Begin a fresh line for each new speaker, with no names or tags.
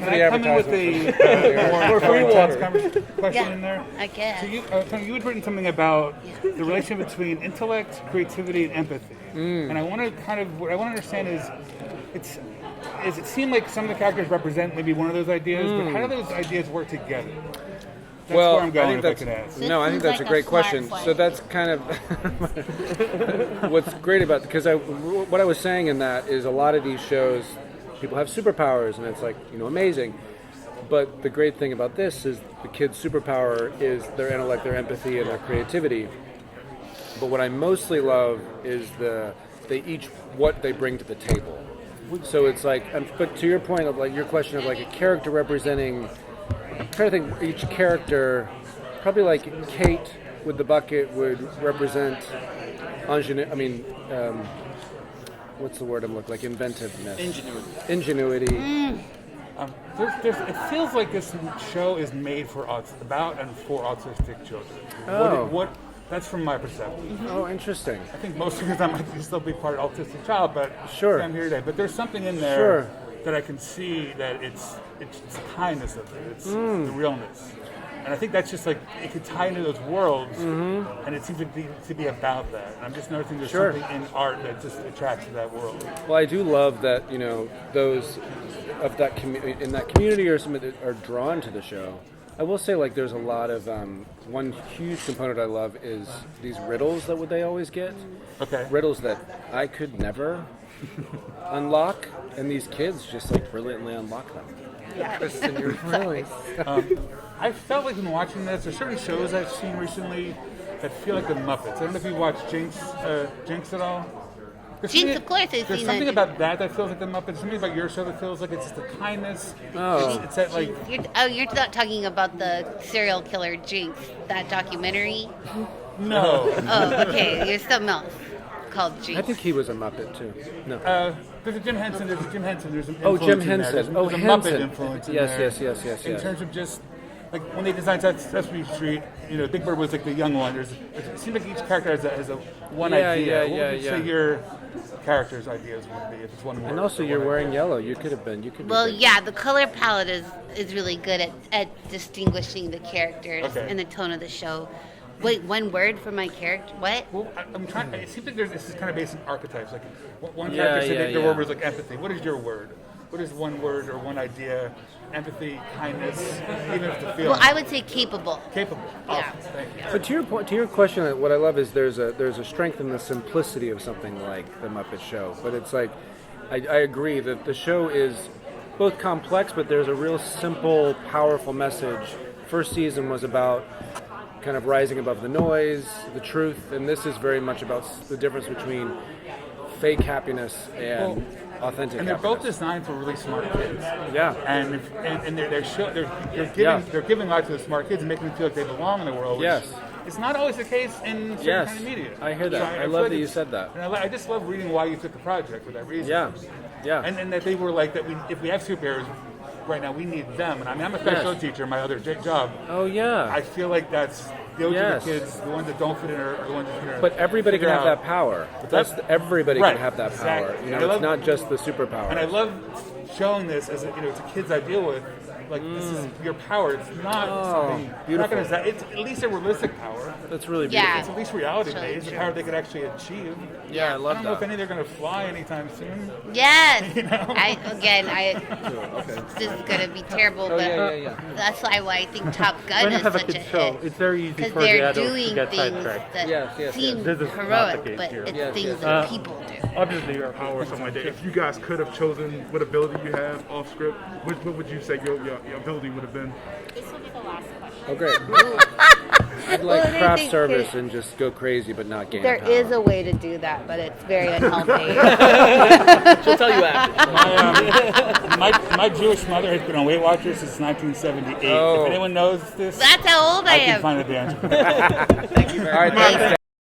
Can I come in with a more intense question in there?
I guess.
So Tony, you had written something about the relationship between intellect, creativity, and empathy. And I want to what I want to understand is it seemed like some of the characters represent maybe one of those ideas, but how do those ideas work together? That's where I'm going, if I could ask.
No, I think that's a great question. So that's kind of what's great about, because what I was saying in that is a lot of these shows, people have superpowers, and it's like, amazing. But the great thing about this is the kid's superpower is their intellect, their empathy, and their creativity. But what I mostly love is what they bring to the table. So it's like, but to your point of like your question of like a character representing, I'm trying to think each character, probably like Kate with the bucket would represent what's the word I'm looking like? Inventiveness. Ingenuity.
It feels like this show is made about and for autistic children.
Oh.
That's from my perception.
Oh, interesting.
I think most of the time I might still be part of autistic child, but
sure.
I'm here today. But there's something in there that I can see that it's the kindness of it. It's the realness. And I think that's just like, it could tie into those worlds, and it seems to be about that. And I'm just noticing there's something in art that just attracts to that world.
Well, I do love that, those of that in that community or some that are drawn to the show. I will say, like, there's a lot of, one huge component I love is these riddles that they always get.
Okay.
Riddles that I could never unlock, and these kids just, like, brilliantly unlock them.
Yeah.
Kristen, you're really...
I felt like in watching this, there's certain shows I've seen recently that feel like the Muppets. I don't know if you watched Jinx at all.
Jinx, of course, I've seen
There's something about that feels like the Muppets. Something about your show that feels like it's just the kindness.
Oh.
It's that like...
You're not talking about the serial killer Jinx, that documentary?
No.
Oh, okay. There's something else called Jinx.
I think he was a Muppet, too. No.
There's a Jim Henson. There's Jim
Henson.
There's a Muppet influence in there.
Yes.
In terms of just... Like when they designed Sesame Street, Big Bird was like the young one. It seems like each character has a one idea. What would you say your character's ideas would be if it's one word?
And also, you're wearing yellow. You could have been.
Well, yeah, the color palette is really good at distinguishing the characters and the tone of the show. Wait, one word for my character? What?
Well, I'm trying. It seems like this is kind of based on archetypes. Like one character said their word was like empathy. What is your word? What is one word or one idea? Empathy, kindness, even if the feeling.
Well, I would say capable.
Capable.
Yeah.
Awesome. Thank you.
But to your question, what I love is there's a strength in the simplicity of something like the Muppet Show. But it's like, I agree that the show is both complex, but there's a real simple, powerful message. First season was about kind of rising above the noise, the truth, and this is very much about the difference between fake happiness and authentic
and they're
happiness.
both designed for really smart kids.
Yeah.
And they're giving life to the smart kids and making them feel like they belong in the world.
Yes.
It's not always the case in certain kind of media.
I hear that.
So
I
feel
love
like
that you said that.
And I just love reading why you took the project for that reason.
Yeah.
And that they were like that. If we have superheroes right now, we need them. And I mean, I'm a special ed teacher. My other job.
Oh yeah.
I feel like those are the kids, the ones that don't fit in, or the ones that fit in.
But everybody can have that power. Everybody can have that power.
Exactly.
It's not just the superpower.
And I love showing this as it's a kids I deal with. Like this is your power. It's not something beautiful. It's at least a realistic power.
That's really beautiful.
Yeah.
It's at least reality based. The power they could actually achieve.
Yeah, I love that.
I don't know if any they're going to fly anytime soon.
Yes. This is going to be terrible, but that's why I think Top Gun is such a hit.
It's very easy
because
for the
they're
adults
doing
to get
things
sidetracked.
that seem
This is not the
heroic,
case
but
here.
it's things that people do.
Obviously, your power or something like that. If you guys could have chosen what ability you have off script, what would you say your ability would have been?
This will be the last question.
Oh, great. I'd like craft service and just go crazy, but not gain
There
power.
is a way to do that, but it's very unhealthy.
She'll tell you after.
My Jewish mother has been on Weight Watchers since 1978. If anyone knows this,
That's how old I
I can
am.
find the answer.
Thank you very much.